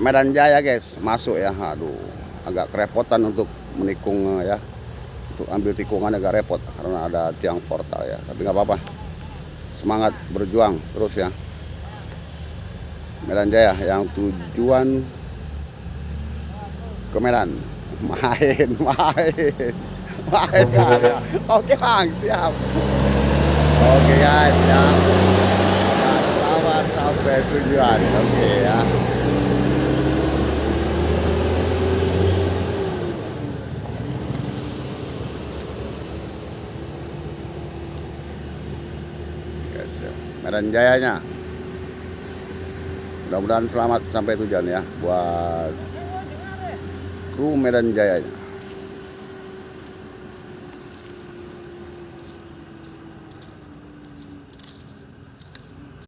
Medan Jaya guys, masuk ya. Aduh, agak kerepotan untuk menikung ya. Untuk ambil tikungan agak repot karena ada tiang portal ya. Tapi nggak apa-apa. Semangat berjuang terus ya. Medan Jaya yang tujuan ke Medan. Main ya. Oke bang, siap. Oke guys ya. Selamat sampai tujuan. Oke ya. Guys ya. Medan Jayanya. Mudah-mudahan selamat sampai tujuan ya buat kru Medan Jaya.